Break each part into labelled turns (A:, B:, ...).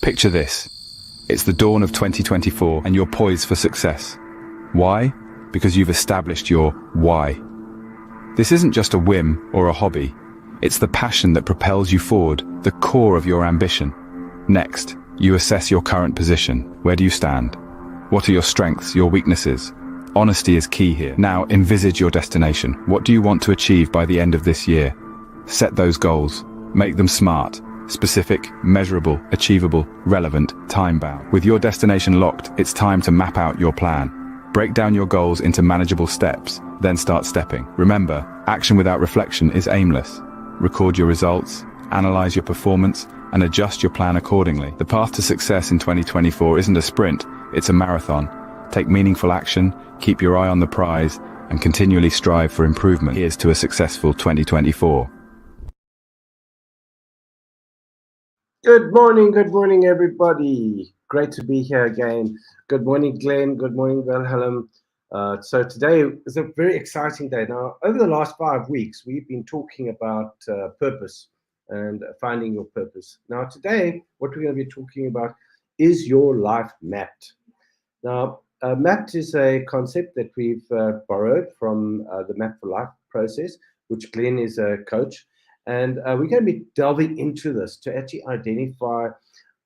A: Picture this. It's the dawn of 2024 and you're poised for success. Why? Because you've established your why. This isn't just a whim or a hobby. It's the passion that propels you forward, the core of your ambition. Next, you assess your current position. Where do you stand? What are your strengths, your weaknesses? Honesty is key here. Now, envisage your destination. What do you want to achieve by the end of this year? Set those goals. Make them smart, specific, measurable, achievable, relevant, time-bound. With your destination locked, it's time to map out your plan. Break down your goals into manageable steps, then start stepping. Remember, action without reflection is aimless. Record your results, analyze your performance, and adjust your plan accordingly. The path to success in 2024 isn't a sprint, it's a marathon. Take meaningful action, keep your eye on the prize, and continually strive for improvement. Here's to a successful 2024.
B: Good morning, everybody. Great to be here again. Good morning, Glenn. Good morning, Wilhelm. So today is a very exciting day. Now, over the last 5 weeks, we've been talking about purpose and finding your purpose. Now, today, what we're going to be talking about is your life mapped. Now, mapped is a concept that we've borrowed from the Map for Life process, which Glenn is a coach. And we're going to be delving into this to actually identify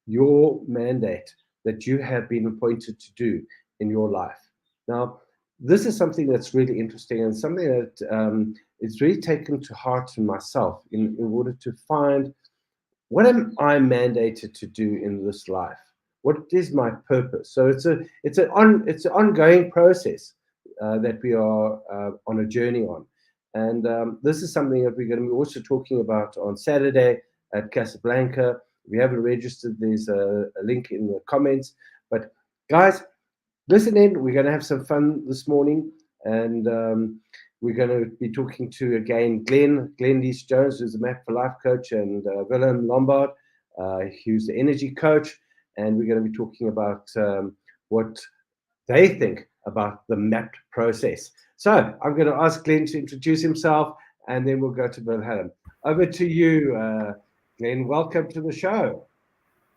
B: your mandate that you have been appointed to do in your life. Now, this is something that's really interesting and something that is really taken to heart in myself in order to find what am I mandated to do in this life? What is my purpose? So it's an ongoing process that we are on a journey on. And this is something that we're going to be also talking about on Saturday at Casablanca. If you haven't registered, there's a link in the comments. But guys, listen in. We're going to have some fun this morning. And we're going to be talking to, again, Glenn Lees-Jones, who's a Map for Life coach, and Willem Lombard, who's the energy coach. And we're going to be talking about what they think about the mapped process. So I'm going to ask Glenn to introduce himself, and then we'll go to Wilhelm. Over to you, Glenn. Welcome to the show.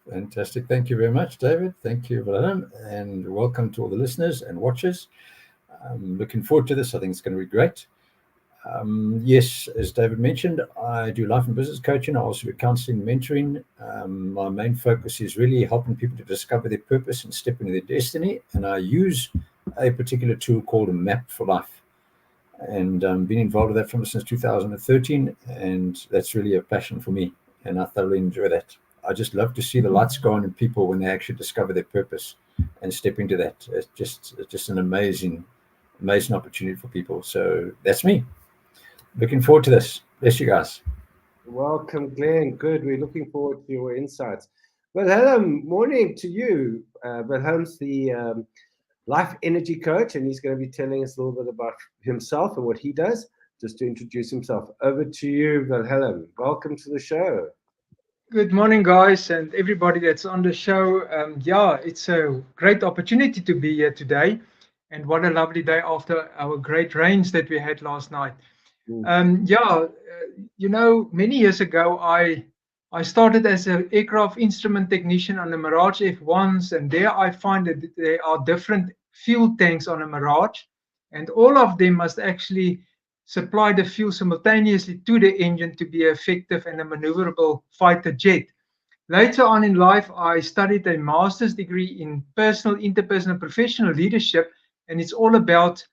C: Fantastic. Thank you very much, David. Thank you, Wilhelm, and welcome to all the listeners and watchers. I'm looking forward to this. I think it's going to be great. Yes, as David mentioned, I do life and business coaching. I also do counseling, mentoring. My main focus is really helping people to discover their purpose and step into their destiny. And I use a particular tool called a Map for Life. And been involved with that since 2013. And that's really a passion for me. And I thoroughly enjoy that. I just love to see the lights go on in people when they actually discover their purpose and step into that. It's just an amazing opportunity for people. So that's me. Looking forward to this. Bless you guys.
B: Welcome, Glenn. Good. We're looking forward to your insights. Wilhelm, morning to you. Wilhelm's the life energy coach, and he's going to be telling us a little bit about himself and what he does. Just to introduce himself. Over to you, Wilhelm. Welcome to the show.
D: Good morning, guys, and everybody that's on the show. Yeah, it's a great opportunity to be here today. And what a lovely day after our great rains that we had last night. Many years ago, I started as an aircraft instrument technician on the Mirage F1s, and there I find that there are different fuel tanks on a Mirage, and all of them must actually supply the fuel simultaneously to the engine to be effective and a maneuverable fighter jet. Later on in life, I studied a master's degree in personal, interpersonal, professional leadership, and it's all about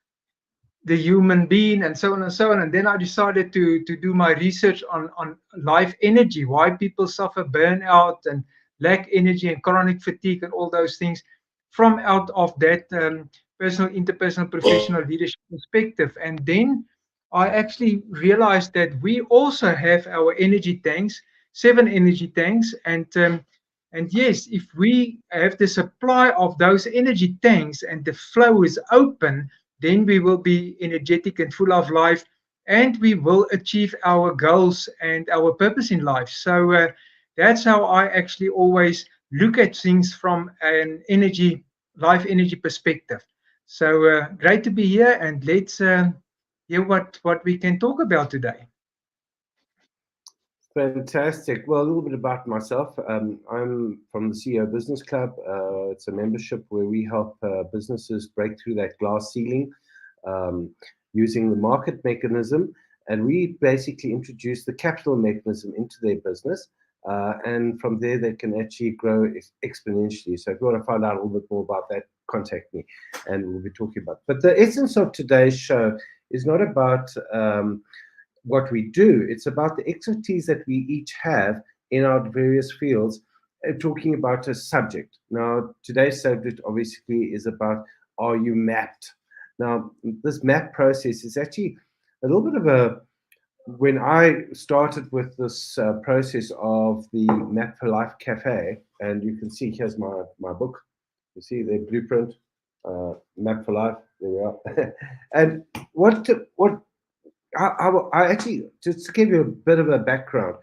D: the human being and so on and so on. And then I decided to do my research on life energy, why people suffer burnout and lack energy and chronic fatigue and all those things from out of that personal, interpersonal, professional leadership perspective. And then I actually realized that we also have our energy tanks, 7 energy tanks. And yes, if we have the supply of those energy tanks and the flow is open, then we will be energetic and full of life, and we will achieve our goals and our purpose in life. So that's how I actually always look at things from an life energy perspective. So great to be here, and let's hear what we can talk about today.
B: Fantastic. Well, a little bit about myself. I'm from the CEO Business Club. It's a membership where we help businesses break through that glass ceiling um, using the market mechanism. And we basically introduce the capital mechanism into their business. And from there, they can actually grow exponentially. So if you want to find out a little bit more about that, contact me and we'll be talking about it. But the essence of today's show is not about what we do. It's about the expertise that we each have in our various fields, talking about a subject. Now, today's subject obviously is about, are you mapped? Now, this map process is actually a little bit of a, when I started with this process of the Map for Life Cafe, and you can see here's my book. You see the blueprint, Map for Life. There we are. And I actually, just to give you a bit of a background,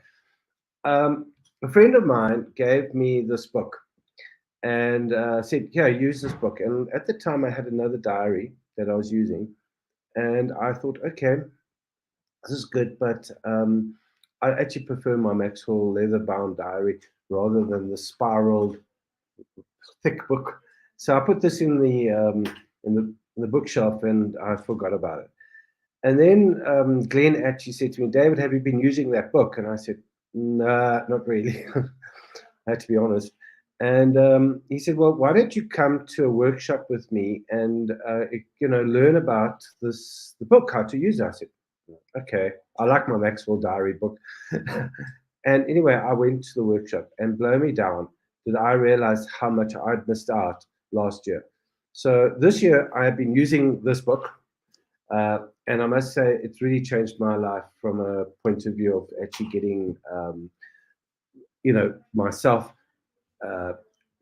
B: a friend of mine gave me this book and said, "Yeah, use this book." And at the time, I had another diary that I was using, and I thought, okay, this is good, but I actually prefer my Maxwell leather-bound diary rather than the spiraled, thick book. So I put this in the bookshelf, and I forgot about it. And then Glenn actually said to me, "David, have you been using that book?" And I said, "No, not really." I had to be honest. And he said, "Well, why don't you come to a workshop with me and learn about the book, how to use it?" I said, "Okay, I like my Maxwell Diary book." And anyway, I went to the workshop, and blow me down, did I realize how much I'd missed out last year. So this year, I have been using this book. And I must say, it's really changed my life from a point of view of actually getting, myself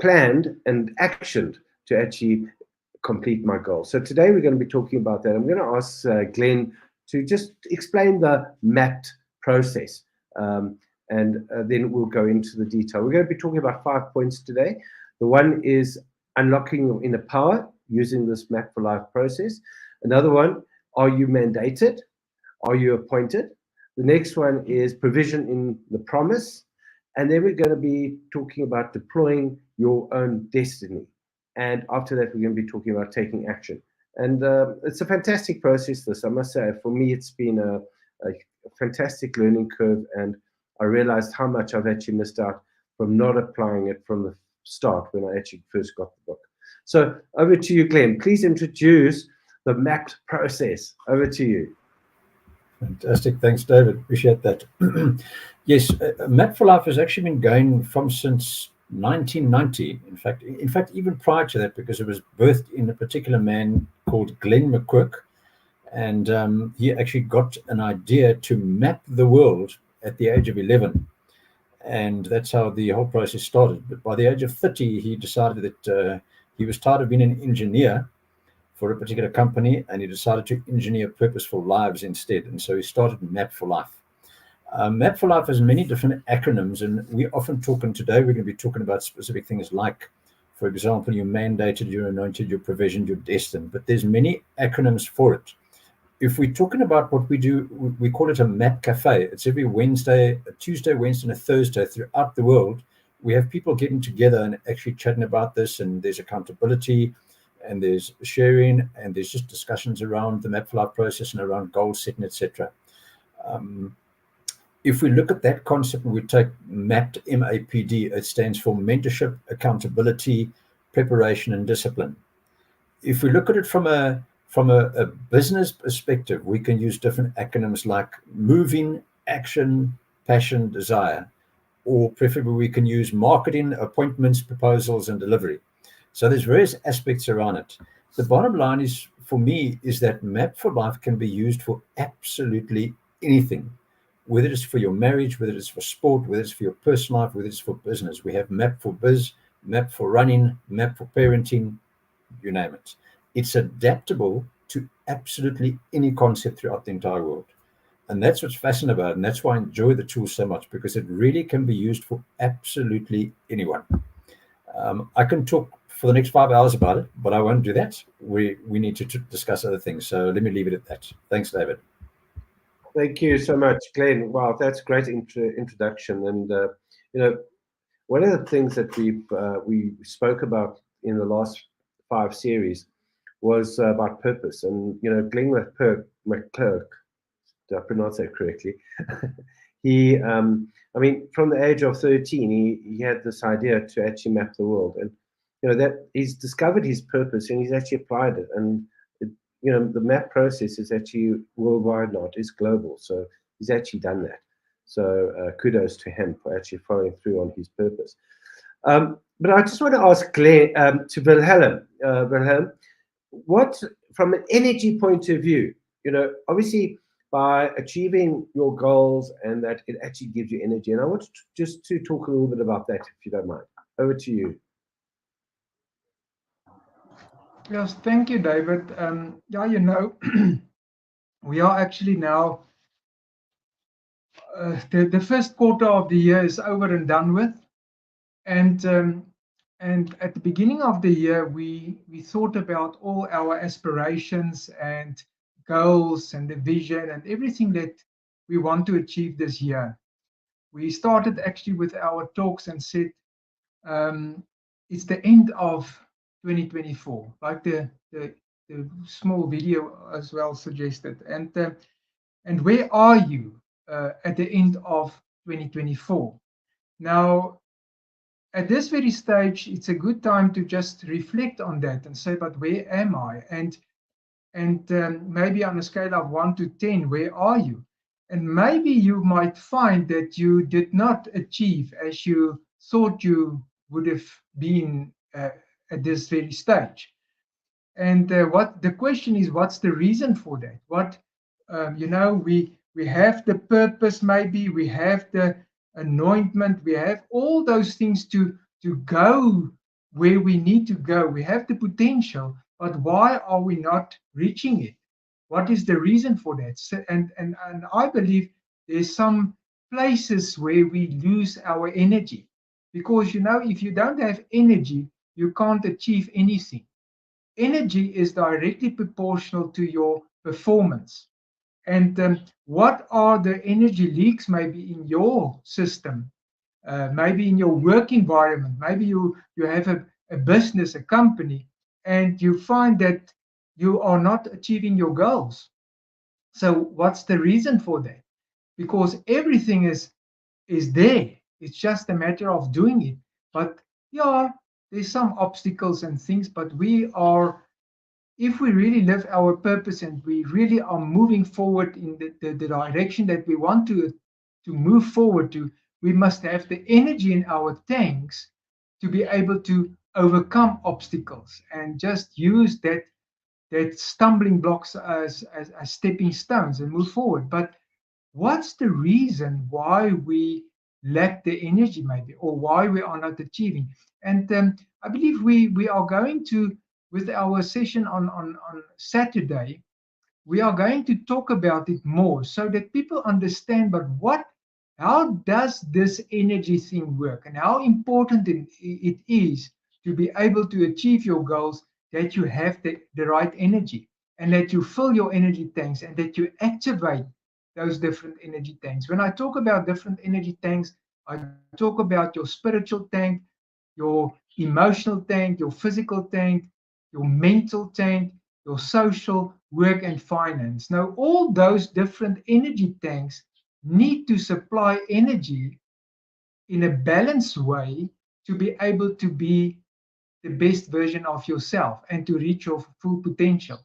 B: planned and actioned to actually complete my goal. So today we're going to be talking about that. I'm going to ask Glenn to just explain the mapped process, and then we'll go into the detail. We're going to be talking about 5 points today. The one is unlocking your inner power using this Map for Life process. Another one, are you mandated? Are you appointed? The next one is provision in the promise. And then we're going to be talking about deploying your own destiny. And after that, we're going to be talking about taking action. And it's a fantastic process, this. I must say, for me, it's been a fantastic learning curve. And I realized how much I've actually missed out from not applying it from the start when I actually first got the book. So over to you, Glenn. Please introduce the mapped process. Over to you.
C: Fantastic. Thanks, David. Appreciate that. Yes, Map for Life has actually been going from since 1990. In fact, even prior to that, because it was birthed in a particular man called Glenn McQuirk. And he actually got an idea to map the world at the age of 11. And that's how the whole process started. But by the age of 30, he decided that he was tired of being an engineer for a particular company, and he decided to engineer purposeful lives instead. And so he started Map for Life. Map for Life has many different acronyms, and we often talk, and today we're going to be talking about specific things like, for example, you're mandated, you're anointed, you're provisioned, you're destined. But there's many acronyms for it. If we're talking about what we do, we call it a Map Cafe. It's every Wednesday, a Tuesday, Wednesday, and a Thursday throughout the world. We have people getting together and actually chatting about this, and there's accountability, and there's sharing, and there's just discussions around the Map for Life process and around goal setting, etc. If we look at that concept and we take MAPD, M-A-P-D, it stands for mentorship, accountability, preparation, and discipline. If we look at it from a business perspective, we can use different acronyms like moving, action, passion, desire, or preferably we can use marketing, appointments, proposals, and delivery. So there's various aspects around it. The bottom line is, for me, is that Map for Life can be used for absolutely anything, whether it's for your marriage, whether it's for sport, whether it's for your personal life, whether it's for business. We have Map for Biz, Map for running, Map for parenting, you name it. It's adaptable to absolutely any concept throughout the entire world. And that's what's fascinating about it. And that's why I enjoy the tool so much, because it really can be used for absolutely anyone. I can talk for the next 5 hours about it, but I won't do that. We need to discuss other things. So let me leave it at that. Thanks, David.
B: Thank you so much, Glenn. Wow, that's a great introduction. And you know, one of the things that we spoke about in the last 5 series was about purpose. And Glenn McClurk, did I pronounce that correctly? He, I mean, from the age of 13, he had this idea to actually map the world, and that he's discovered his purpose and he's actually applied it. And the map process is actually worldwide now; it's global. So he's actually done that. So kudos to him for actually following through on his purpose. But I just want to ask to Wilhelm. Wilhelm, what, from an energy point of view, obviously by achieving your goals and that it actually gives you energy. And I want just to talk a little bit about that, if you don't mind. Over to you.
D: Yes, thank you, David. Yeah, we are actually now, the first quarter of the year is over and done with. And at the beginning of the year, we thought about all our aspirations and goals and the vision and everything that we want to achieve this year. We started actually with our talks and said, it's the end of 2024, like the small video as well suggested. And where are you at the end of 2024? Now, at this very stage, it's a good time to just reflect on that and say, but where am I? And maybe on a scale of 1 to 10, where are you? And maybe you might find that you did not achieve as you thought you would have been at this very stage. And what the question is, what's the reason for that? What we have the purpose, maybe we have the anointment, we have all those things to go where we need to go. We have the potential, but why are we not reaching it? What is the reason for that? So, and I believe there's some places where we lose our energy, because if you don't have energy, you can't achieve anything. Energy is directly proportional to your performance. And what are the energy leaks maybe in your system, maybe in your work environment? Maybe you have a business, a company, and you find that you are not achieving your goals. So what's the reason for that? Because everything is there. It's just a matter of doing it. But yeah, there's some obstacles and things, but if we really live our purpose and we really are moving forward in the direction that we want to move forward to, we must have the energy in our tanks to be able to overcome obstacles and just use that stumbling blocks as stepping stones and move forward. But what's the reason why we lack the energy, maybe, or why we are not achieving? And I believe we are going to, with our session on Saturday, we are going to talk about it more so that people understand, but how does this energy thing work, and how important it is to be able to achieve your goals, that you have the right energy, and that you fill your energy tanks, and that you activate those different energy tanks. When I talk about different energy tanks, I talk about your spiritual tank, your emotional tank, your physical tank, your mental tank, your social, work, and finance. Now, all those different energy tanks need to supply energy in a balanced way to be able to be the best version of yourself and to reach your full potential.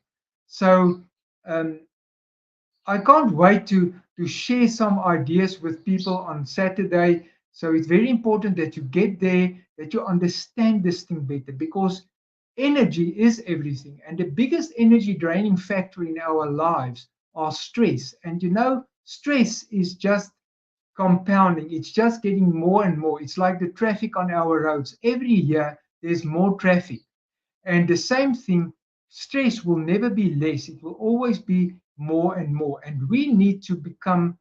D: So, I can't wait to share some ideas with people on Saturday. So it's very important that you get there, that you understand this thing better, because energy is everything. And the biggest energy draining factor in our lives are stress. And stress is just compounding. It's just getting more and more. It's like the traffic on our roads. Every year there's more traffic. And the same thing, stress will never be less. It will always be more and more. And we need to become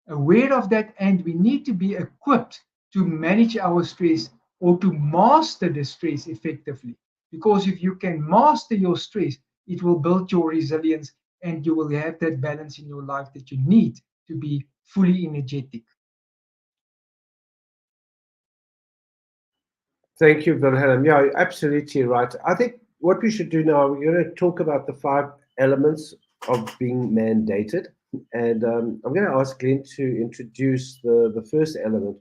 D: aware of that, and we need to be equipped to manage our stress, or to master the stress effectively. Because if you can master your stress, it will build your resilience, and you will have that balance in your life that you need to be fully energetic.
B: Thank you, Wilhelm. Yeah, you're absolutely right. I think what we should do now, we're going to talk about the 5 elements of being mandated. And I'm going to ask Glenn to introduce the first element,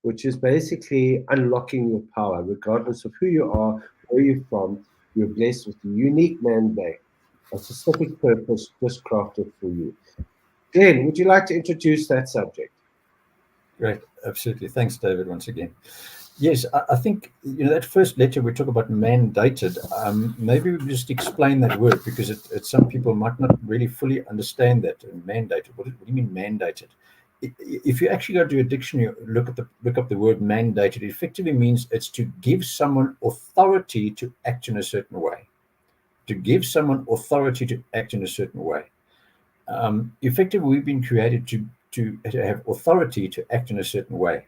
B: which is basically unlocking your power, regardless of who you are, where you're from. You're blessed with a unique mandate, a specific purpose just crafted for you. Glenn, would you like to introduce that subject?
C: Great, absolutely. Thanks, David, once again. Yes, I think that first letter we talk about mandated. Maybe we just explain that word because some people might not really fully understand that. Mandated. What do you mean mandated? If you actually go to a dictionary, look up the word mandated, it effectively means it's to give someone authority to act in a certain way. To give someone authority to act in a certain way. Effectively, we've been created to have authority to act in a certain way.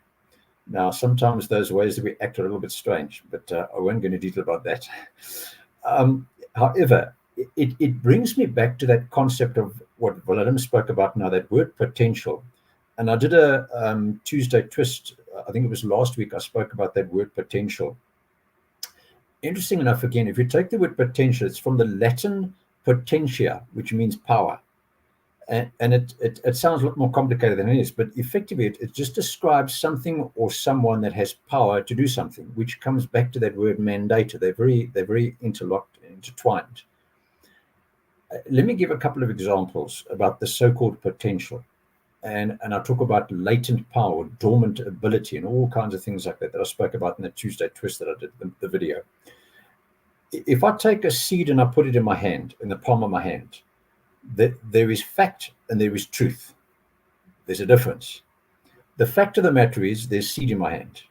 C: Now, sometimes those ways that we act are a little bit strange, but I won't go into detail about that. However, it brings me back to that concept of what Wilhelm spoke about now, that word potential. And I did a Tuesday twist, I think it was last week, I spoke about that word potential. Interesting enough, again, if you take the word potential, it's from the Latin potentia, which means power. And it sounds a lot more complicated than it is, but effectively it just describes something or someone that has power to do something, which comes back to that word mandated. They're very intertwined. Let me give a couple of examples about the so-called potential, and I'll talk about latent power, dormant ability, and all kinds of things like that I spoke about in the Tuesday twist that I did the video. If I take a seed and I put it in my hand, in the palm of my hand, there is fact and there is truth. There's a difference. The fact of the matter is there's seed in my hand.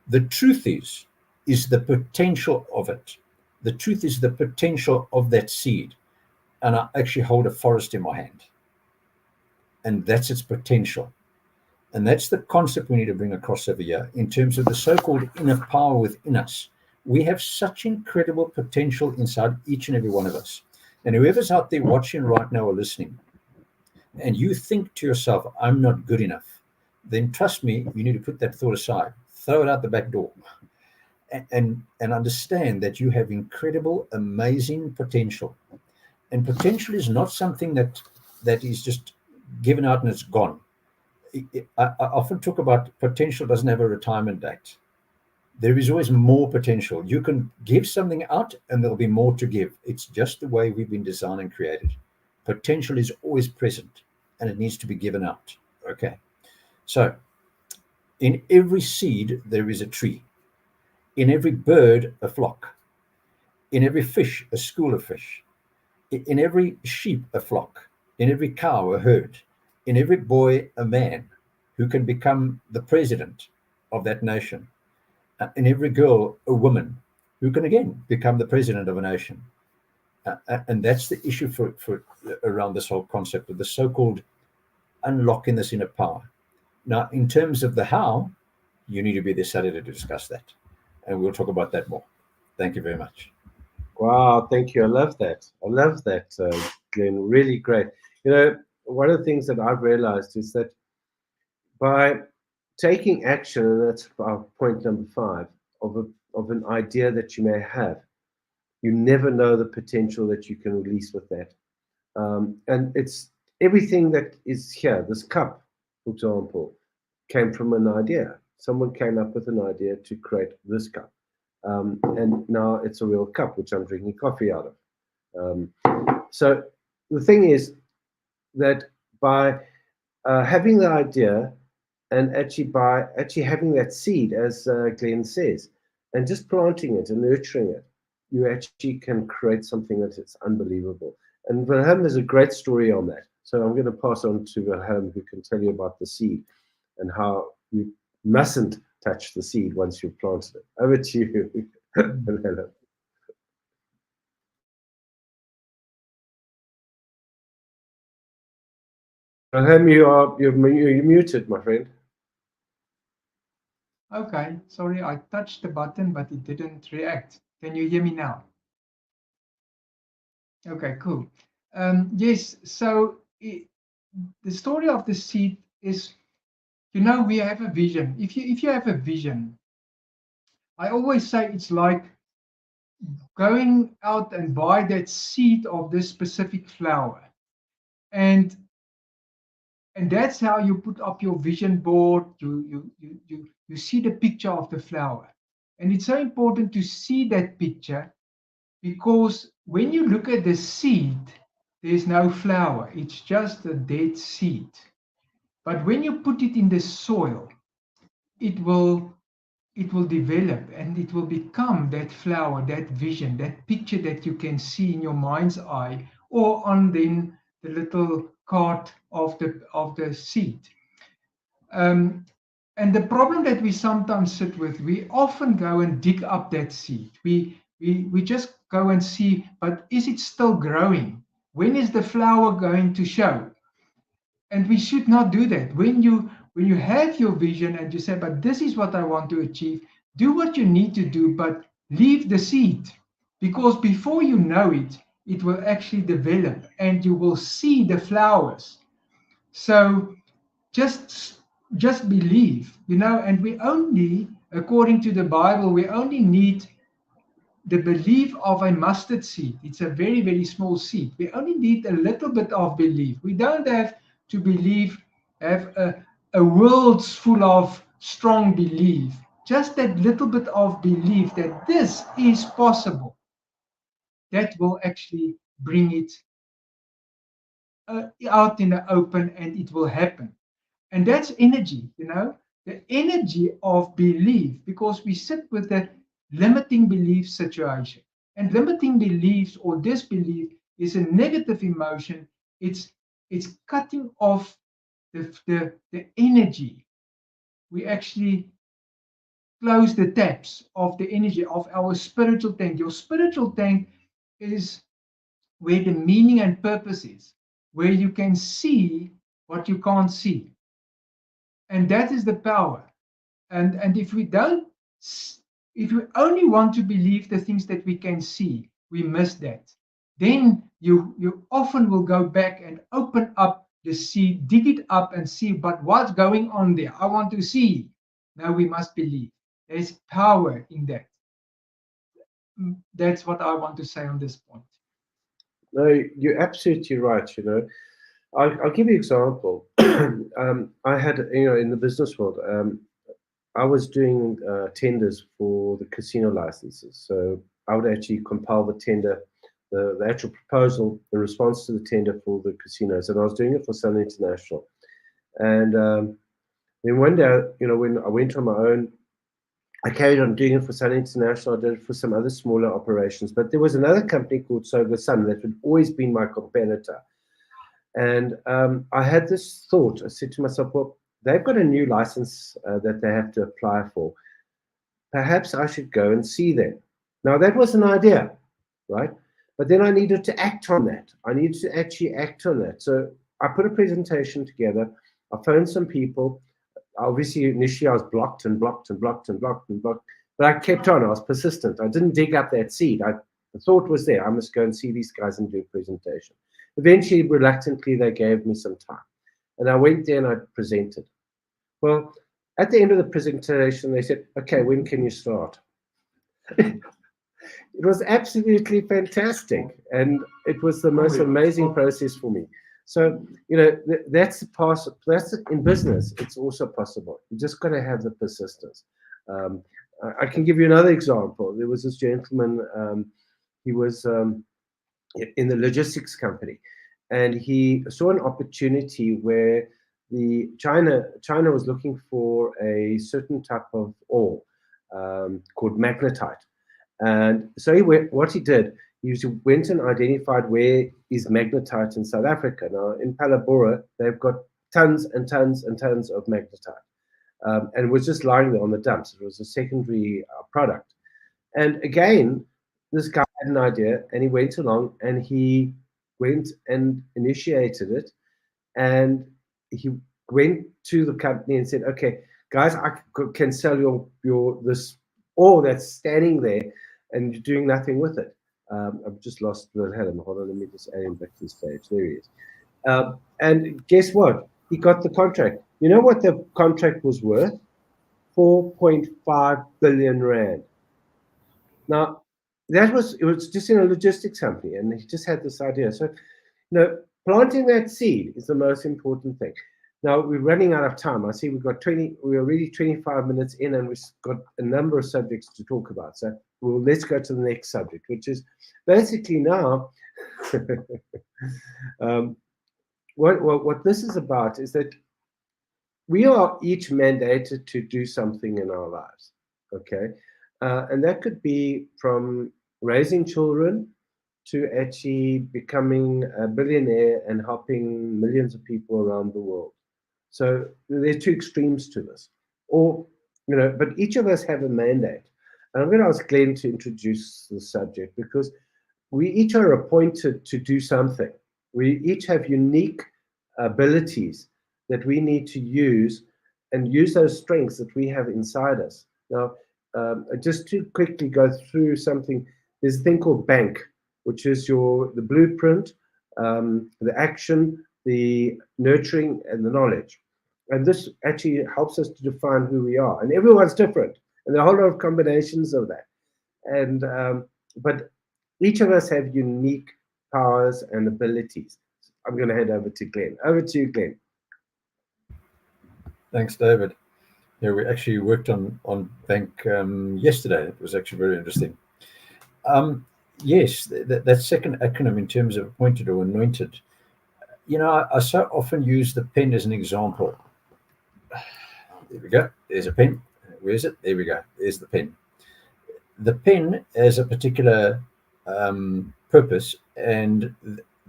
C: The truth is the potential of it. The truth is the potential of that seed. And I actually hold a forest in my hand. And that's its potential. And that's the concept we need to bring across over here in terms of the so-called inner power within us. We have such incredible potential inside each and every one of us. And whoever's out there watching right now or listening, and you think to yourself, I'm not good enough, then trust me, you need to put that thought aside, throw it out the back door, and understand that you have incredible, amazing potential. And potential is not something that is just given out and it's gone. I often talk about potential doesn't have a retirement date. There is always more potential. You can give something out and there'll be more to give. It's just the way we've been designed and created. Potential is always present and it needs to be given out. Okay. So in every seed, there is a tree. In every bird, a flock. In every fish, a school of fish. In every sheep, a flock. In every cow, a herd. In every boy, a man who can become the president of that nation. In every girl, a woman who can again become the president of a nation. And that's the issue for around this whole concept of the so-called unlocking this inner power. Now, in terms of the how, you need to be this Saturday to discuss that. And we'll talk about that more. Thank you very much.
B: Wow, thank you. I love that. Glenn. Really great. One of the things that I've realized is that by taking action, and that's our point number 5, of an idea that you may have, you never know the potential that you can release with that. And it's everything that is here. This cup, for example, came from an idea. Someone came up with an idea to create this cup. And now it's a real cup, which I'm drinking coffee out of. So the thing is that by having the idea, and by having that seed, as Glenn says, and just planting it and nurturing it, you actually can create something that is unbelievable. And Wilhelm has a great story on that. So I'm going to pass on to Wilhelm, who can tell you about the seed and how you mustn't touch the seed once you've planted it. Over to you, Wilhelm. Wilhelm, you're muted, my friend.
D: Okay, sorry, I touched the button, but it didn't react. Can you hear me now? Okay, cool. Yes, so the story of the seed is, you know, we have a vision. If you have a vision, I always say it's like going out and buy that seed of this specific flower, and that's how you put up your vision board. You see the picture of the flower, and it's so important to see that picture, because when you look at the seed, there's no flower, it's just a dead seed. But when you put it in the soil, it will develop, and it will become that flower, that vision, that picture that you can see in your mind's eye, or on then the little card of the seed. And the problem that we sometimes sit with, we often go and dig up that seed. We just go and see, but is it still growing? When is the flower going to show? And we should not do that. When you have your vision and you say, but this is what I want to achieve, do what you need to do, but leave the seed. Because before you know it, it will actually develop and you will see the flowers. So just believe, you know, and we only, according to the Bible, we only need the belief of a mustard seed. It's a very, very small seed. We only need a little bit of belief. We don't have to have a world's full of strong belief. Just that little bit of belief that this is possible, that will actually bring it out in the open, and it will happen. And that's energy, you know, the energy of belief, because we sit with the limiting belief situation. And limiting beliefs or disbelief is a negative emotion. It's cutting off the energy. We actually close the taps of the energy of our spiritual tank. Your spiritual tank is where the meaning and purpose is, where you can see what you can't see. And that is the power. And if we don't, if we only want to believe the things that we can see, we miss that. Then you often will go back and open up the seed, dig it up and see, but what's going on there? I want to see. Now we must believe. There's power in that. That's what I want to say on this point.
B: No, you're absolutely right. You know, I'll give you an example. I had, you know, in the business world, I was doing tenders for the casino licenses. So I would actually compile the tender, the actual proposal, the response to the tender for the casinos, and I was doing it for Sun International. And then one day, you know, when I went on my own, I carried on doing it for Sun International. I did it for some other smaller operations, but there was another company called Soga Sun that had always been my competitor. And I had this thought. I said to myself, well, they've got a new license that they have to apply for. Perhaps I should go and see them. Now, that was an idea, right? But then I needed to act on that. I needed to actually act on that. So I put a presentation together. I phoned some people. Obviously, initially I was blocked and blocked and blocked and blocked and blocked. But I kept on. I was persistent. I didn't dig up that seed. The thought was there. I must go and see these guys and do a presentation. Eventually, reluctantly, they gave me some time. And I went there and I presented. Well, at the end of the presentation, they said, okay, when can you start? It was absolutely fantastic. And it was the most amazing process for me. So, you know, that's possible. That's in business. It's also possible. You just got to have the persistence. I can give you another example. There was this gentleman, he was in the logistics company, and he saw an opportunity where China was looking for a certain type of ore called magnetite. And so what he did, he went and identified where is magnetite in South Africa. Now, in Palabora, they've got tons and tons and tons of magnetite. And it was just lying there on the dumps. It was a secondary product. And again, this guy had an idea, and he went along and he went and initiated it. And he went to the company and said, okay, guys, I can sell your this ore that's standing there, and you're doing nothing with it. I've just lost Wilhelm. Hold on, let me just add him back to the stage. There he is. And guess what? He got the contract. You know what the contract was worth? 4.5 billion rand. Now, it was just in a logistics company, and he just had this idea. So, planting that seed is the most important thing. Now we're running out of time. I see we're already 25 minutes in, and we've got a number of subjects to talk about. So let's go to the next subject, which is basically now what this is about is that we are each mandated to do something in our lives. Okay. And that could be from raising children to actually becoming a billionaire and helping millions of people around the world. So there are two extremes to this. But each of us have a mandate. And I'm going to ask Glenn to introduce the subject, because we each are appointed to do something. We each have unique abilities that we need to use, and use those strengths that we have inside us. Now, just to quickly go through something, there's a thing called BANK, which is the blueprint, the action, the nurturing, and the knowledge. And this actually helps us to define who we are. And everyone's different, and there are a whole lot of combinations of that. And but each of us have unique powers and abilities. I'm going to head over to Glenn. Over to you, Glenn.
C: Thanks, David. Yeah, we actually worked on Bank yesterday. It was actually very interesting. Yes, that second acronym in terms of appointed or anointed. I so often use the pen as an example. There we go. There's a pen. Where is it? There we go. There's the pen. The pen has a particular purpose, and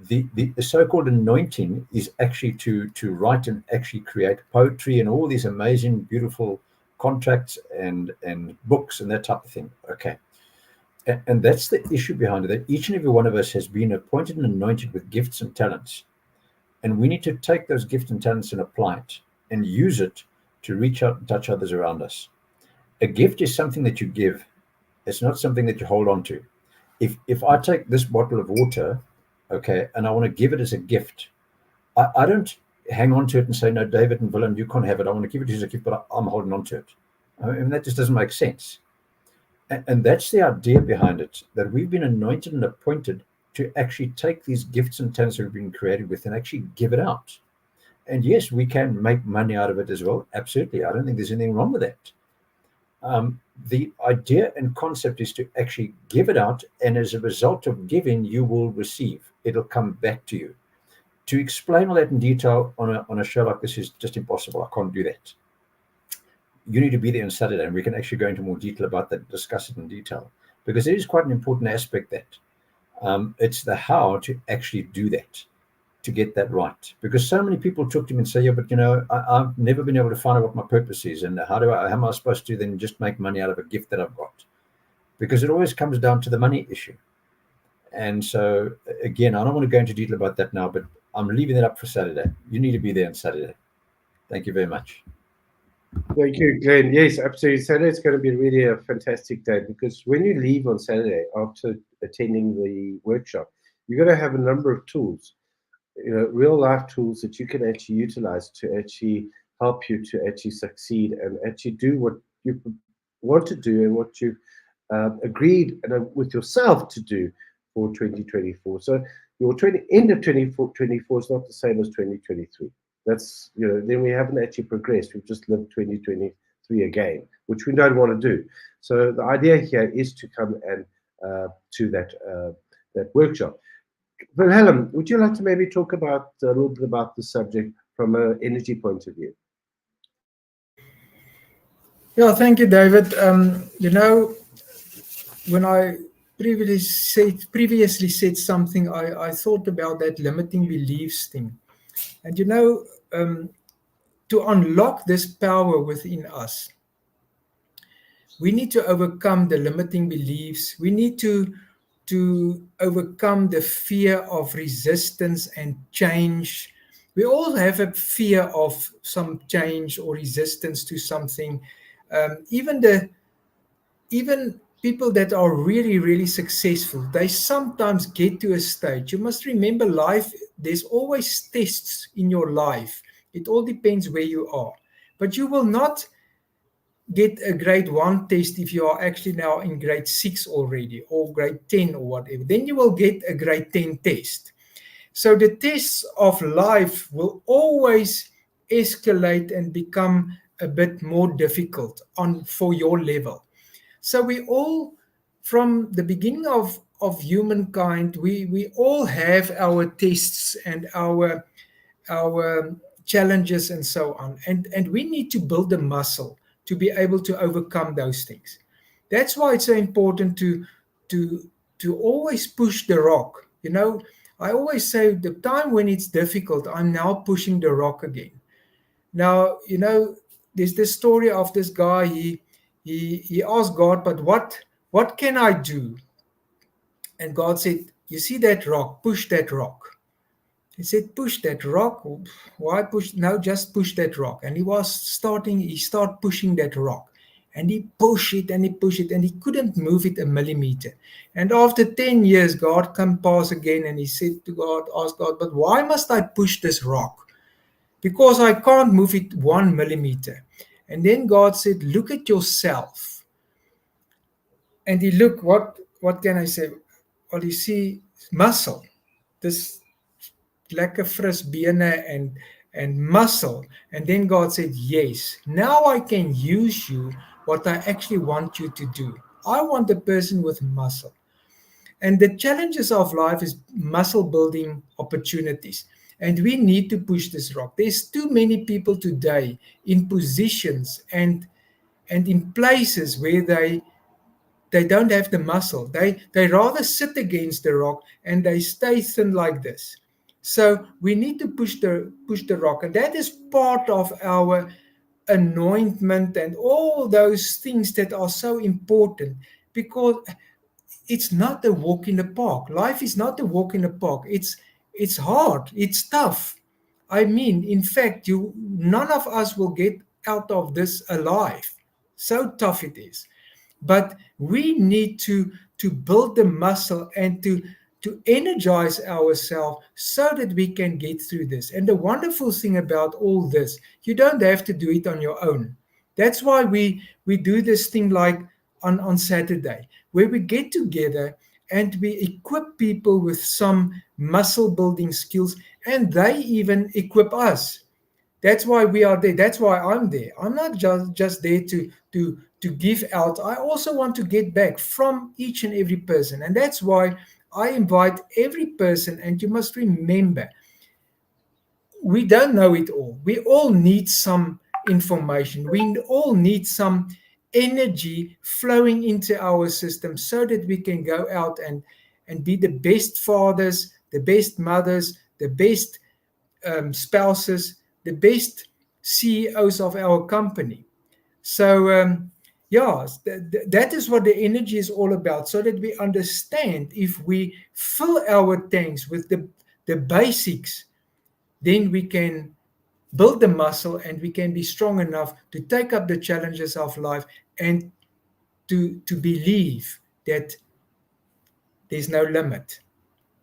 C: the so-called anointing is actually to write and actually create poetry and all these amazing, beautiful contracts and books and that type of thing. Okay. And that's the issue behind it, that each and every one of us has been appointed and anointed with gifts and talents. And we need to take those gifts and talents and apply it and use it to reach out and touch others around us. A gift is something that you give. It's not something that you hold on to. If I take this bottle of water, okay, and I want to give it as a gift, I don't hang on to it and say, no, David and Willem, you can't have it. I want to give it to you as a gift, but I'm holding on to it. I mean, that just doesn't make sense. And that's the idea behind it, that we've been anointed and appointed to actually take these gifts and talents that we've been created with and actually give it out. And yes, we can make money out of it as well. Absolutely. I don't think there's anything wrong with that. The idea and concept is to actually give it out, and as a result of giving, you will receive. It'll come back to you. To explain all that in detail on a show like this is just impossible. I can't do that. You need to be there on Saturday, and we can actually go into more detail about that, discuss it in detail, because it is quite an important aspect that it's the how to actually do that, to get that right. Because so many people talk to me and say, yeah, but I've never been able to find out what my purpose is, and how am I supposed to then just make money out of a gift that I've got? Because it always comes down to the money issue. And so again, I don't want to go into detail about that now, but I'm leaving that up for Saturday. You need to be there on Saturday. Thank you very much.
B: Thank you, Glenn. Yes, absolutely. Saturday is going to be really a fantastic day, because when you leave on Saturday after attending the workshop, you're going to have a number of tools, real life tools that you can actually utilize to actually help you to actually succeed and actually do what you want to do and what you've agreed with yourself to do for 2024. So your end of 2024 is not the same as 2023. That's, then we haven't actually progressed. We've just lived 2023 again, which we don't want to do. So the idea here is to come and to that workshop. Well, Helen, would you like to maybe talk about a little bit about the subject from an energy point of view?
E: Yeah, thank you, David. When I previously said something, I thought about that limiting beliefs thing. And to unlock this power within us, we need to overcome the limiting beliefs. We need to overcome the fear of resistance and change. We all have a fear of some change or resistance to something. Even people that are really, really successful, they sometimes get to a stage. You must remember, life, there's always tests in your life. It all depends where you are. But you will not get a grade 1 test if you are actually now in grade 6 already, or grade 10 or whatever. Then you will get a grade 10 test. So the tests of life will always escalate and become a bit more difficult for your level. So we all, from the beginning of humankind, we all have our tests and our challenges and so on. And we need to build a muscle to be able to overcome those things. That's why it's so important to to always push the rock. You know, I always say the time when it's difficult, I'm now pushing the rock again. Now, you know, there's this story of this guy. He asked God, but what can I do? And God said, you see that rock, push that rock. He said, push that rock. Why push? No, just push that rock. And he started pushing that rock. And he pushed it and he pushed it and he couldn't move it a millimeter. And after 10 years, God come past again and he said to God, ask God, but why must I push this rock? Because I can't move it 1 millimeter. And then God said, look at yourself. And he looked, what can I say? Well, you see, muscle. This lekker fris bene and muscle. And then God said, yes, now I can use you what I actually want you to do. I want a person with muscle. And the challenges of life is muscle building opportunities. And we need to push this rock. There's too many people today in positions and in places where they don't have the muscle. They rather sit against the rock and they stay thin like this. So we need to push the rock, and that is part of our anointment and all those things that are so important, because it's not a walk in the park. Life is not a walk in the park. It's hard. It's tough. I mean, in fact, none of us will get out of this alive. So tough it is. But we need to build the muscle and to energize ourselves so that we can get through this. And the wonderful thing about all this, you don't have to do it on your own. That's why we do this thing like on Saturday, where we get together and we equip people with some muscle building skills, and they even equip us. That's why we are there. That's why I'm there. I'm not just there to give out. I also want to get back from each and every person. And that's why I invite every person. And you must remember, we don't know it all. We all need some information. We all need some energy flowing into our system so that we can go out and be the best fathers, the best mothers, the best spouses, the best CEOs of our company. So, yeah, that is what the energy is all about, so that we understand if we fill our tanks with the basics, then we can build the muscle and we can be strong enough to take up the challenges of life and to believe that there's no limit,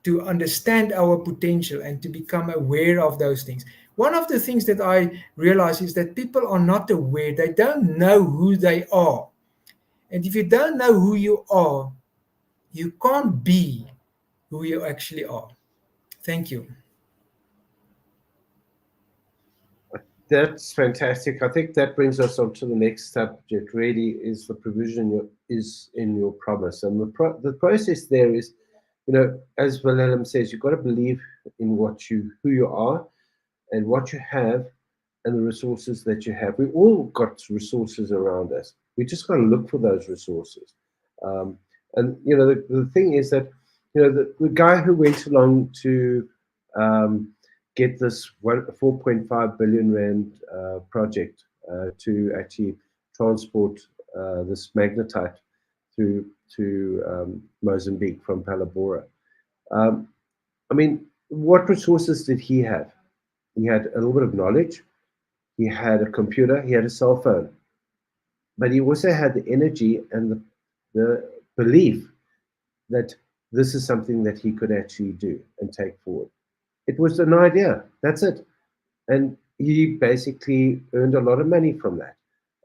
E: to understand our potential and to become aware of those things. One of the things that I realize is that people are not aware. They don't know who they are. And if you don't know who you are, you can't be who you actually are. Thank you.
B: That's fantastic. I think that brings us on to the next subject. Really, is the provision is in your promise, and the process there is, you know, as Wilhelm says, you've got to believe in who you are, and what you have, and the resources that you have. We all got resources around us. We just got to look for those resources. And you know, the thing is that, you know, the guy who went along to get this 4.5 billion rand project to actually transport this magnetite through to Mozambique from Palabora. I mean, what resources did he have? He had a little bit of knowledge. He had a computer. He had a cell phone. But he also had the energy and the belief that this is something that he could actually do and take forward. It was an idea. That's it. And he basically earned a lot of money from that,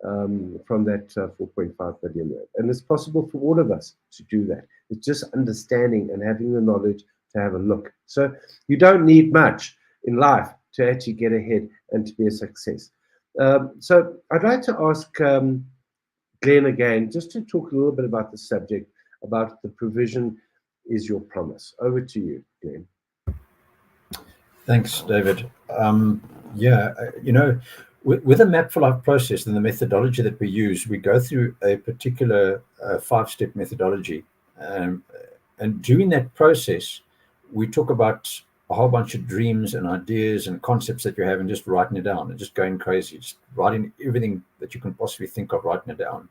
B: from that 4.5 billion. And it's possible for all of us to do that. It's just understanding and having the knowledge to have a look. So you don't need much in life to actually get ahead and to be a success. So I'd like to ask Glenn again, just to talk a little bit about the subject, about the provision is your promise. Over to you, Glenn.
C: Thanks, David. With a map for life process and the methodology that we use, we go through a particular 5-step methodology. And during that process, we talk about a whole bunch of dreams and ideas and concepts that you have and just writing it down and just going crazy, just writing everything that you can possibly think of, writing it down.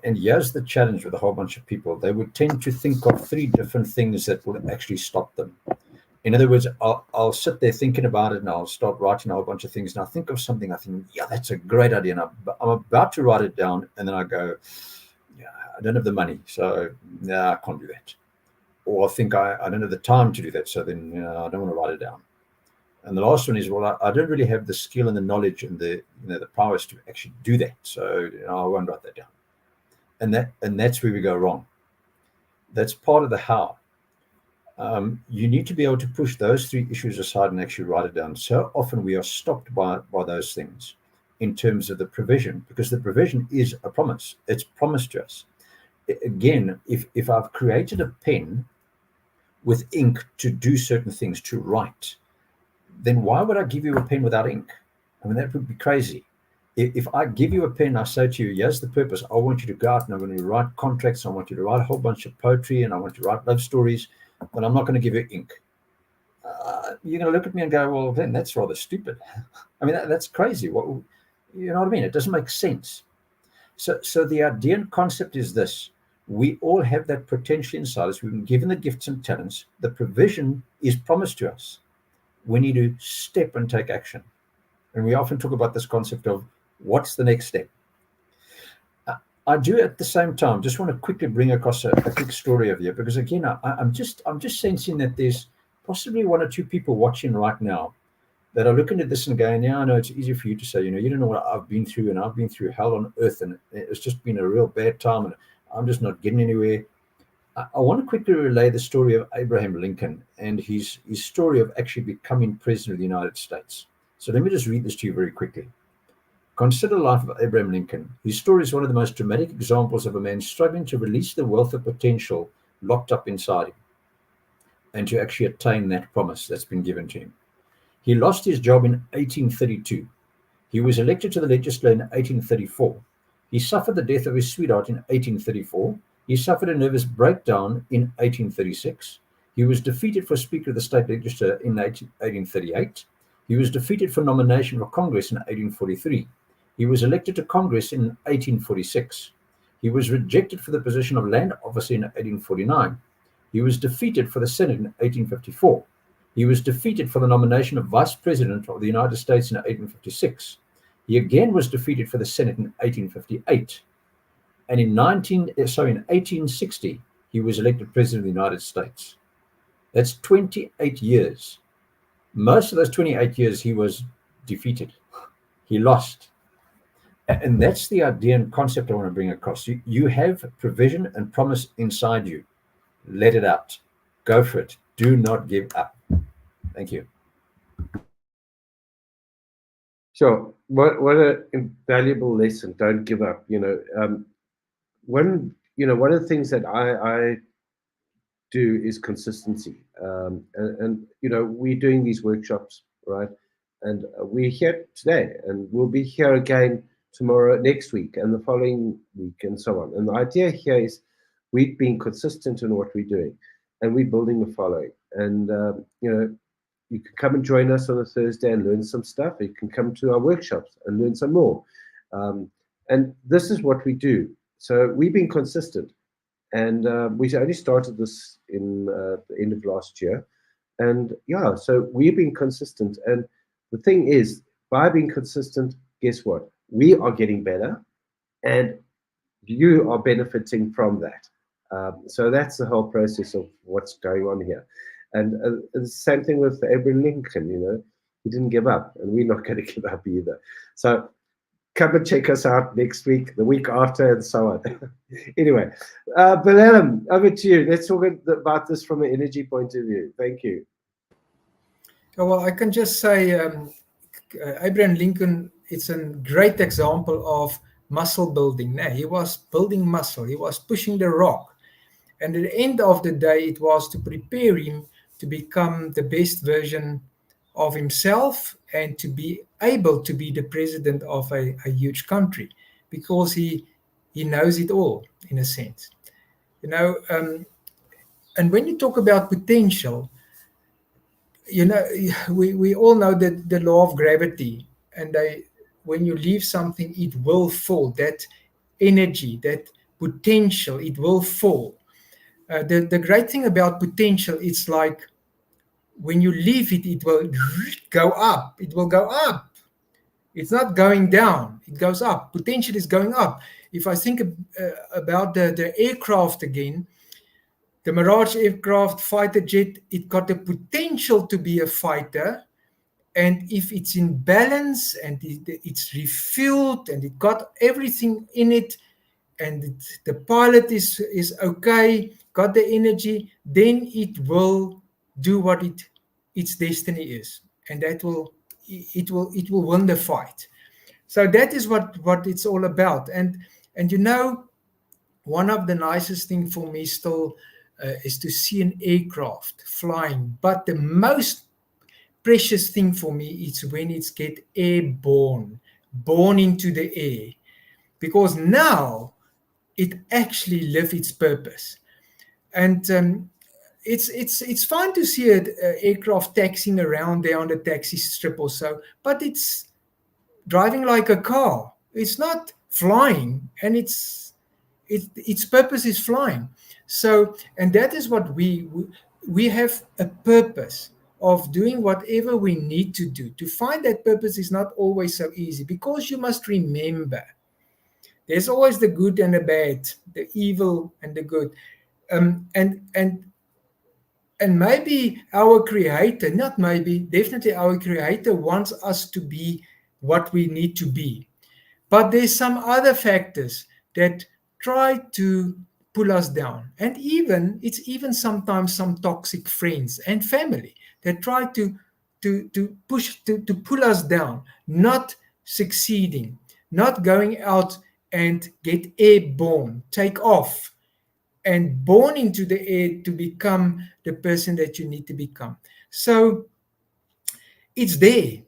C: And here's the challenge with a whole bunch of people. They would tend to think of 3 different things that will actually stop them. In other words, I'll sit there thinking about it and I'll start writing a whole bunch of things. And I think of something, I think, yeah, that's a great idea. And I'm about to write it down. And then I go, yeah, I don't have the money. So, I can't do that. Or I think I don't have the time to do that. So then I don't want to write it down. And the last one is, well, I don't really have the skill and the knowledge and the prowess to actually do that. So I won't write that down. And that's where we go wrong. That's part of the how. You need to be able to push those 3 issues aside and actually write it down. So often we are stopped by those things in terms of the provision, because the provision is a promise. It's promised to us. Again, if I've created a pen with ink to do certain things, to write, then why would I give you a pen without ink? I mean, that would be crazy. If I give you a pen, I say to you, here's the purpose. I want you to go out and I'm going to write contracts. I want you to write a whole bunch of poetry and I want you to write love stories, but I'm not going to give you ink. You're going to look at me and go, well, then that's rather stupid. I mean, that's crazy. You know what I mean? It doesn't make sense. So the idea and concept is this. We all have that potential inside us. We've been given the gifts and talents. The provision is promised to us. We need to step and take action. And we often talk about this concept of what's the next step. I do at the same time just want to quickly bring across a quick story of you, because again, I'm just sensing that there's possibly 1 or 2 people watching right now that are looking at this and going, yeah, I know it's easy for you to say, you don't know what I've been through, and I've been through hell on earth, and it's just been a real bad time, and I'm just not getting anywhere. I want to quickly relay the story of Abraham Lincoln and his story of actually becoming president of the United States. So let me just read this to you very quickly. Consider the life of Abraham Lincoln. His story is one of the most dramatic examples of a man struggling to release the wealth of potential locked up inside him and to actually attain that promise that's been given to him. He lost his job in 1832. He was elected to the legislature in 1834. He suffered the death of his sweetheart in 1834. He suffered a nervous breakdown in 1836. He was defeated for Speaker of the State Legislature in 1838. He was defeated for nomination for Congress in 1843. He was elected to Congress in 1846. He was rejected for the position of land officer in 1849. He was defeated for the Senate in 1854. He was defeated for the nomination of Vice President of the United States in 1856. He again was defeated for the Senate in 1858. And in 1860, he was elected President of the United States. That's 28 years. Most of those 28 years, he was defeated. He lost. And that's the idea and concept I want to bring across. You have provision and promise inside you. Let it out. Go for it. Do not give up. Thank you.
B: Sure. What an invaluable lesson. Don't give up. One of the things that I do is consistency. And we're doing these workshops, right? And we're here today, and we'll be here again tomorrow, next week, and the following week, and so on. And the idea here is we've been consistent in what we're doing, and we're building a following. And you can come and join us on a Thursday and learn some stuff. You can come to our workshops and learn some more. And this is what we do. So we've been consistent. And we only started this in the end of last year. And yeah, so we've been consistent. And the thing is, by being consistent, guess what? We are getting better. And you are benefiting from that. So that's the whole process of what's going on here. And the same thing with Abraham Lincoln, you know, he didn't give up, and we're not going to give up either. So come and check us out next week, the week after, and so on. Anyway, Balaam, over to you. Let's talk about this from an energy point of view. Thank you.
E: Well, I can just say Abraham Lincoln, it's a great example of muscle building. Now, he was building muscle. He was pushing the rock. And at the end of the day, it was to prepare him to become the best version of himself and to be able to be the president of a huge country, because he knows it all, in a sense. You know, and when you talk about potential, you know, we all know that the law of gravity, and when you leave something, it will fall. That energy, that potential, it will fall. The great thing about potential, it's like when you leave it, it will go up. It will go up. It's not going down. It goes up. Potential is going up. If I think about the aircraft again, the Mirage aircraft fighter jet, it got the potential to be a fighter. And if it's in balance and it's refueled and it got everything in it, and the pilot is okay, got the energy, then it will do what its destiny is, and that will win the fight. So that is what it's all about. And you know, one of the nicest thing for me still is to see an aircraft flying, but the most precious thing for me is when it's get airborne, born into the air, because now it actually lives its purpose. And it's fine to see an aircraft taxiing around there on the taxi strip or so, but it's driving like a car. It's not flying, and its purpose is flying. So, and that is what we have a purpose of doing whatever we need to do. To find that purpose is not always so easy, because you must remember there's always the good and the bad, the evil and the good. And maybe our creator, not maybe, definitely our creator wants us to be what we need to be. But there's some other factors that try to pull us down. And it's even sometimes some toxic friends and family that try to pull us down, not succeeding, not going out and get airborne, take off, and born into the air to become the person that you need to become. So it's there.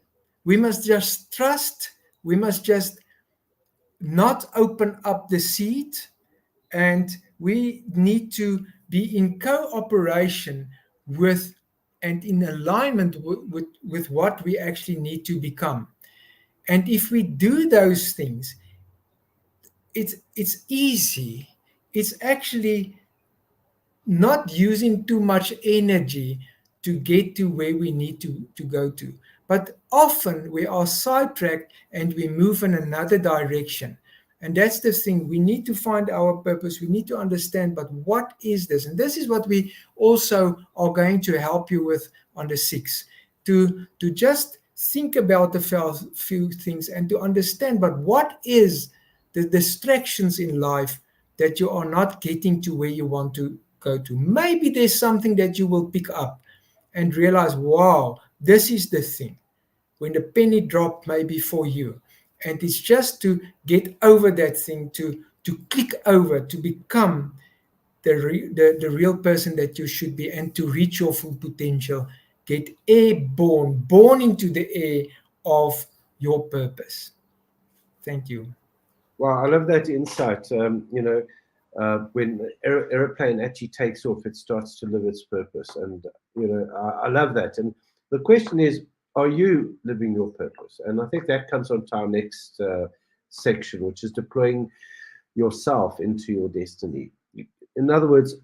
E: We must just trust. We must just not open up the seed, and we need to be in cooperation with and in alignment with what we actually need to become. And if we do those things, it's easy. It's actually not using too much energy to get to where we need to go to. But often we are sidetracked and we move in another direction. And that's the thing. We need to find our purpose. We need to understand, but what is this? And this is what we also are going to help you with on the 6th, to just think about the few things and to understand, but what is the distractions in life that you are not getting to where you want to go to. Maybe there's something that you will pick up and realize, wow, this is the thing. When the penny drop maybe for you. And it's just to get over that thing, to click over, to become the real person that you should be, and to reach your full potential. Get airborne, born into the air of your purpose. Thank you.
B: Wow, I love that insight. When the aeroplane actually takes off, it starts to live its purpose. And, I love that. And the question is, are you living your purpose? And I think that comes on to our next section, which is deploying yourself into your destiny. In other words,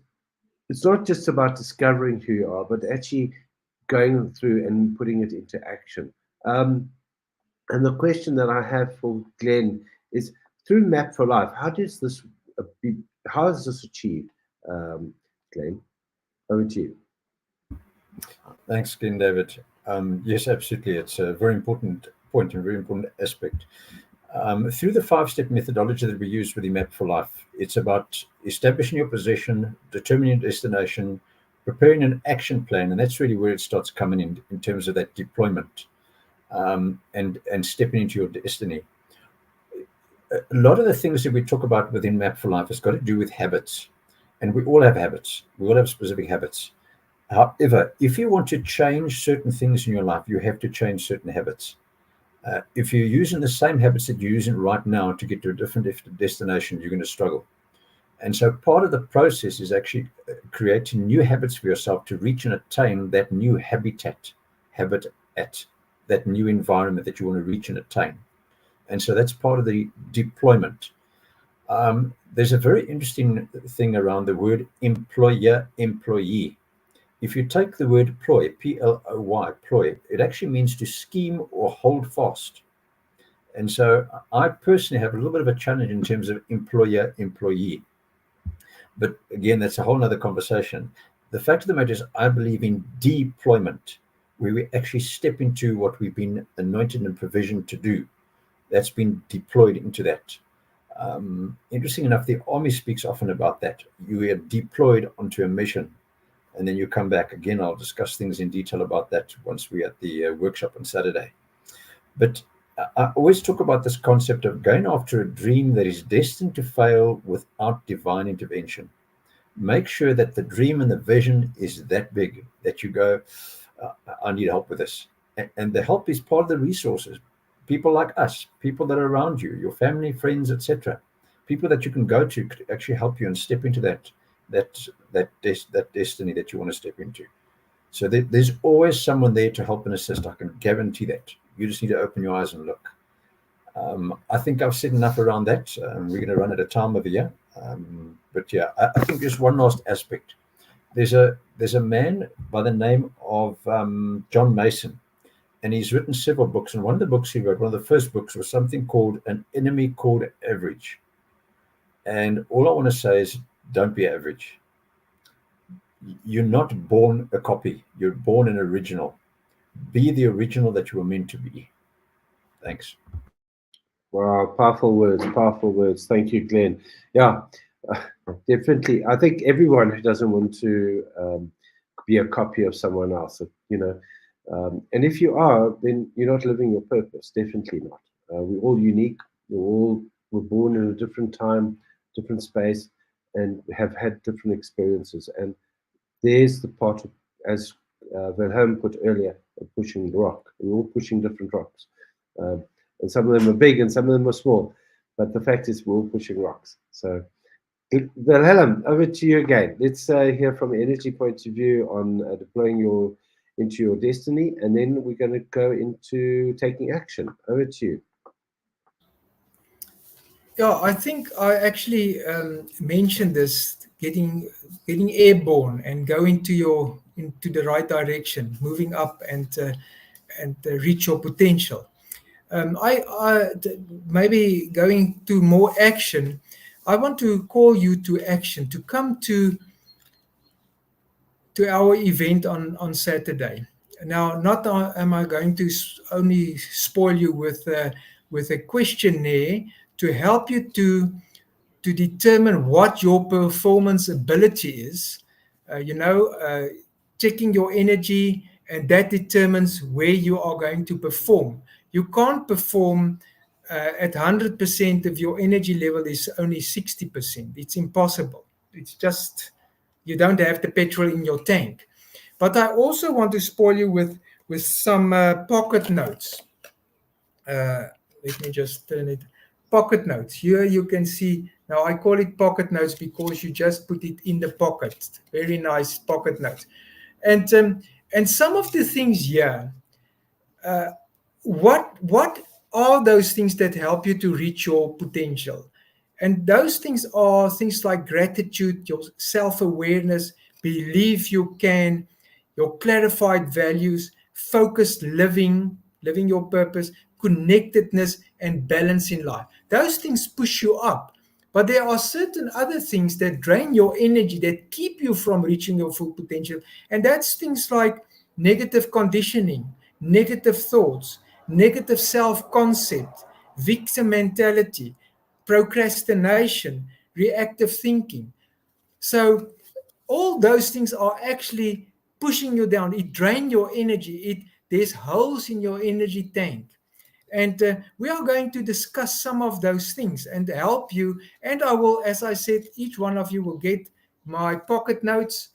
B: it's not just about discovering who you are, but actually going through and putting it into action. And the question that I have for Glenn is, through Map for Life, how does this how is this achieved? Glenn, over to you.
C: Thanks again, David. Yes, absolutely. It's a very important point and very important aspect. Through the 5-step methodology that we use with the Map for Life, it's about establishing your position, determining your destination, preparing an action plan, and that's really where it starts coming in terms of that deployment, and stepping into your destiny. A lot of the things that we talk about within Map for Life has got to do with habits, and we all have habits. We all have specific habits. However, if you want to change certain things in your life, you have to change certain habits. If you're using the same habits that you're using right now to get to a different destination, you're going to struggle. And so part of the process is actually creating new habits for yourself to reach and attain that new habitat, that new environment that you want to reach and attain. And so that's part of the deployment. There's a very interesting thing around the word employer-employee. If you take the word ploy, P-L-O-Y, ploy, it actually means to scheme or hold fast. And so I personally have a little bit of a challenge in terms of employer-employee. But again, that's a whole nother conversation. The fact of the matter is, I believe in deployment, where we actually step into what we've been anointed and provisioned to do. That's been deployed into that. Interesting enough, the Army speaks often about that. You are deployed onto a mission, and then you come back. Again, I'll discuss things in detail about that once we're at the workshop on Saturday. But I always talk about this concept of going after a dream that is destined to fail without divine intervention. Make sure that the dream and the vision is that big that you go, I need help with this. And the help is part of the resources. People like us, people that are around you, your family, friends, etc. People that you can go to could actually help you and step into that destiny that you want to step into. So there's always someone there to help and assist. I can guarantee that. You just need to open your eyes and look. I think I've said enough around that. We're going to run out of time over here. But yeah, I think just one last aspect. There's a man by the name of John Mason, and he's written several books. And one of the books he wrote, one of the first books, was something called An Enemy Called Average. And all I want to say is, don't be average. You're not born a copy. You're born an original. Be the original that you were meant to be. Thanks.
B: Wow, powerful words, powerful words. Thank you, Glenn. Yeah, definitely. I think everyone who doesn't want to be a copy of someone else, and if you are, then you're not living your purpose. Definitely not. We're all unique. We're born in a different time, different space, and have had different experiences. And there's the part of, as Wilhelm put earlier, of pushing the rock. We're all pushing different rocks. And some of them are big and some of them are small. But the fact is, we're all pushing rocks. So, Wilhelm, over to you again. Let's hear from an energy point of view on deploying into your destiny, and then we're going to go into taking action. Over to you.
E: Yeah, I think I actually mentioned this: getting airborne and go into the right direction, moving up and reach your potential. Maybe going to more action. I want to call you to action, to come to our event on Saturday. Now, not am I going to only spoil you with a questionnaire to help you to determine what your performance ability is, checking your energy, and that determines where you are going to perform. You can't perform at 100% if your energy level is only 60%. It's impossible. It's just, you don't have the petrol in your tank. But I also want to spoil you with some pocket notes. Let me just turn it. Pocket notes. Here you can see, now I call it pocket notes because you just put it in the pocket. Very nice pocket notes. And some of the things here, what are those things that help you to reach your potential? And those things are things like gratitude, your self-awareness, believe you can, your clarified values, focused living your purpose, connectedness, and balance in life. Those things push you up. But there are certain other things that drain your energy, that keep you from reaching your full potential. And that's things like negative conditioning, negative thoughts, negative self-concept, victim mentality, procrastination, reactive thinking. So all those things are actually pushing you down. It drains your energy. There's holes in your energy tank. And we are going to discuss some of those things and help you. And I will, as I said, each one of you will get my pocket notes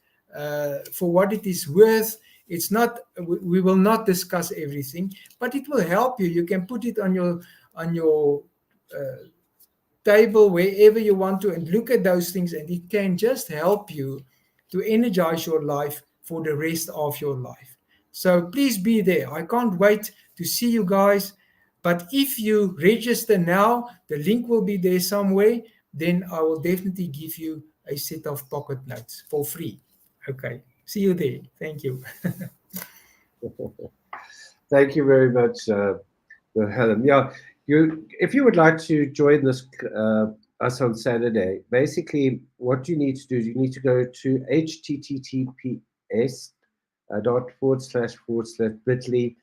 E: for what it is worth. It's not, we will not discuss everything, but it will help you. You can put it on your table wherever you want to, and look at those things, and it can just help you to energize your life for the rest of your life. So please be there. I can't wait to see you guys. But if you register now, the link will be there somewhere, then I will definitely give you a set of pocket notes for free. Okay, see you there. Thank you.
B: Thank you very much, Helen. Yeah, if you would like to join this us on Saturday, basically what you need to do is you need to go to https://bit.ly.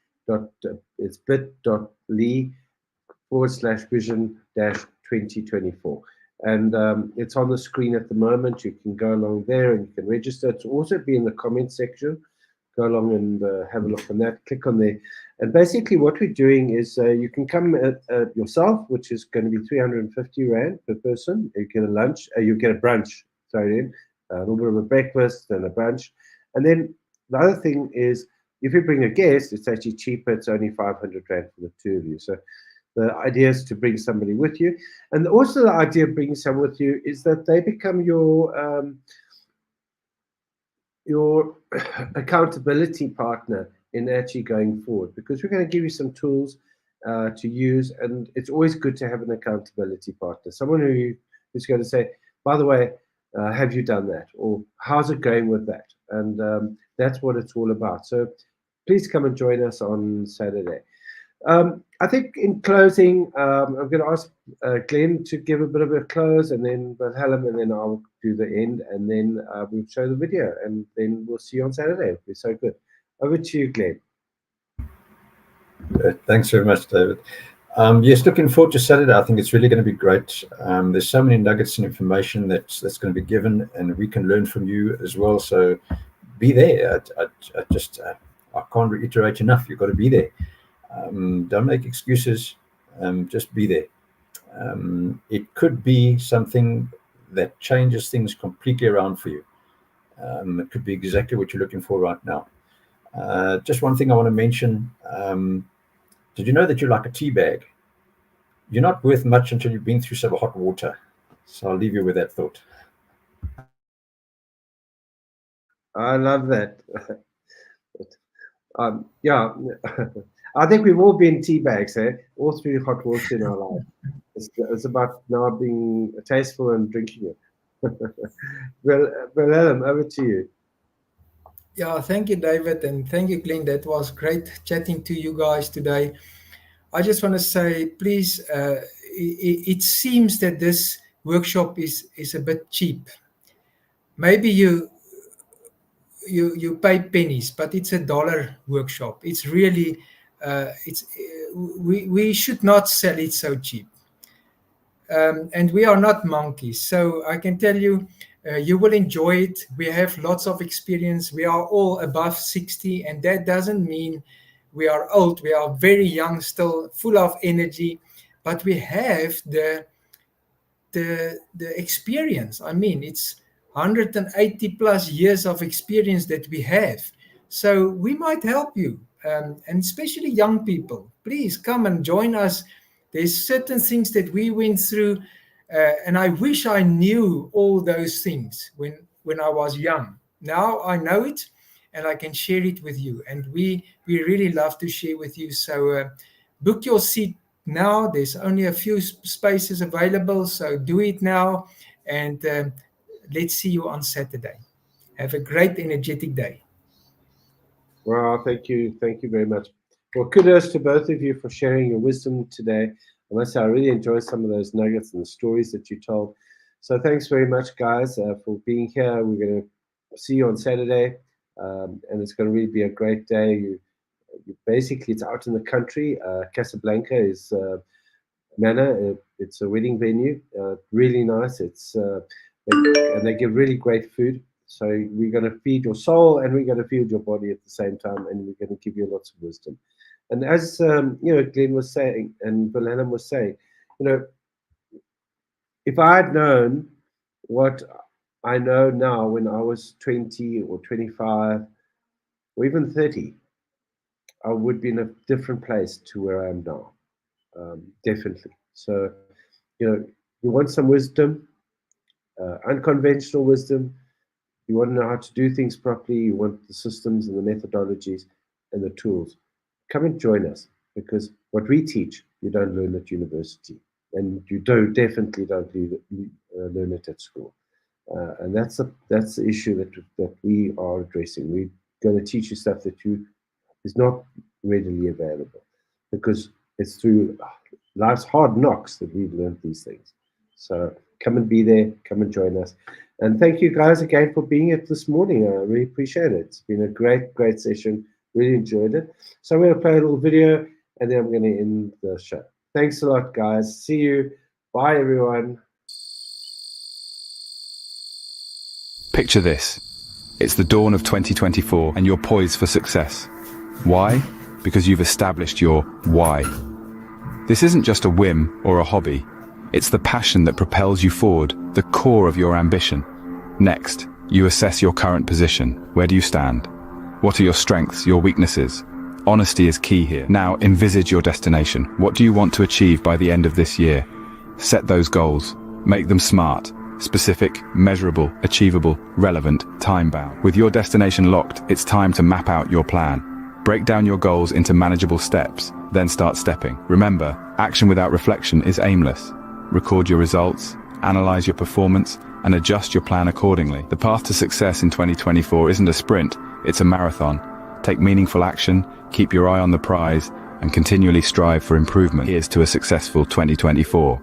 B: It's bit.ly/vision-2024. And it's on the screen at the moment. You can go along there and you can register. It's also be in the comment section. Go along and have a look on that. Click on there. And basically what we're doing is you can come yourself, which is going to be 350 Rand per person. You get a lunch, you get a brunch, sorry, a little bit of a breakfast and a brunch. And then the other thing is, if you bring a guest, it's actually cheaper. It's only 500 Rand for the two of you. So the idea is to bring somebody with you. And also the idea of bringing someone with you is that they become your accountability partner in actually going forward, because we're going to give you some tools to use, and it's always good to have an accountability partner, someone who's going to say, by the way, have you done that, or how's it going with that? And that's what it's all about. So please come and join us on Saturday. I think in closing, I'm going to ask Glenn to give a bit of a close, and then Helen, and then I'll do the end, and then we'll show the video, and then we'll see you on Saturday. It'll be so good. Over to you, Glenn.
C: Thanks very much, David. Yes, looking forward to Saturday. I think it's really going to be great. There's so many nuggets and information that's going to be given, and we can learn from you as well. So be there. I can't reiterate enough. You've got to be there. Don't make excuses. Just be there. It could be something that changes things completely around for you. It could be exactly what you're looking for right now. Just one thing I want to mention. Did you know that you're like a tea bag? You're not worth much until you've been through some hot water. So I'll leave you with that thought.
B: I love that. Yeah, I think we've all been tea bags, all through hot water in our life. It's about now being tasteful and drinking it. Well, Ellen, over to you.
E: Yeah, thank you, David, and thank you, Glenn. That was great chatting to you guys today. I just want to say, please, it seems that this workshop is a bit cheap. Maybe you pay pennies, but it's $1 workshop. It's really, we should not sell it so cheap. And we are not monkeys. So I can tell you, you will enjoy it. We have lots of experience. We are all above 60, and that doesn't mean we are old. We are very young still, full of energy, but we have the experience. I mean, it's 180 plus years of experience that we have. So we might help you, and especially young people. Please come and join us. There's certain things that we went through, and I wish I knew all those things when I was young. Now I know it, and I can share it with you. And we really love to share with you. So book your seat now. There's only a few spaces available, so do it now. And let's see you on Saturday. Have a great, energetic day.
B: Well, thank you very much. Well, kudos to both of you for sharing your wisdom today. I must say, I really enjoyed some of those nuggets and the stories that you told. So thanks very much, guys, for being here. We're going to see you on Saturday, and it's going to really be a great day. Basically, it's out in the country. Casablanca is Manor. It's a wedding venue. Really nice. And they give really great food. So we're going to feed your soul, and we're going to feed your body at the same time, and we're going to give you lots of wisdom. And as Glenn was saying, and Wilhelm was saying, if I had known what I know now when I was 20 or 25 or even 30, I would be in a different place to where I am now. Definitely. So, you want some wisdom, unconventional wisdom. You want to know how to do things properly. You want the systems and the methodologies and the tools. Come and join us, because what we teach, you don't learn at university, and you definitely don't learn it at school. And that's the issue that we are addressing. We're going to teach you stuff that is not readily available, because it's through life's hard knocks that we've learned these things. So come and be there. Come and join us. And thank you guys again for being here this morning. I really appreciate it. It's been a great session. Really enjoyed it. So I'm going to play a little video, and then I'm going to end the show. Thanks a lot, guys. See you. Bye, everyone.
A: Picture this. It's the dawn of 2024 and you're poised for success. Why? Because you've established your why. This isn't just a whim or a hobby. It's the passion that propels you forward, the core of your ambition. Next, you assess your current position. Where do you stand? What are your strengths, your weaknesses? Honesty is key here. Now, envisage your destination. What do you want to achieve by the end of this year? Set those goals. Make them smart, specific, measurable, achievable, relevant, time-bound. With your destination locked, it's time to map out your plan. Break down your goals into manageable steps, then start stepping. Remember, action without reflection is aimless. Record your results, analyze your performance, and adjust your plan accordingly. The path to success in 2024 isn't a sprint, it's a marathon. Take meaningful action, keep your eye on the prize, and continually strive for improvement. Here's to a successful 2024.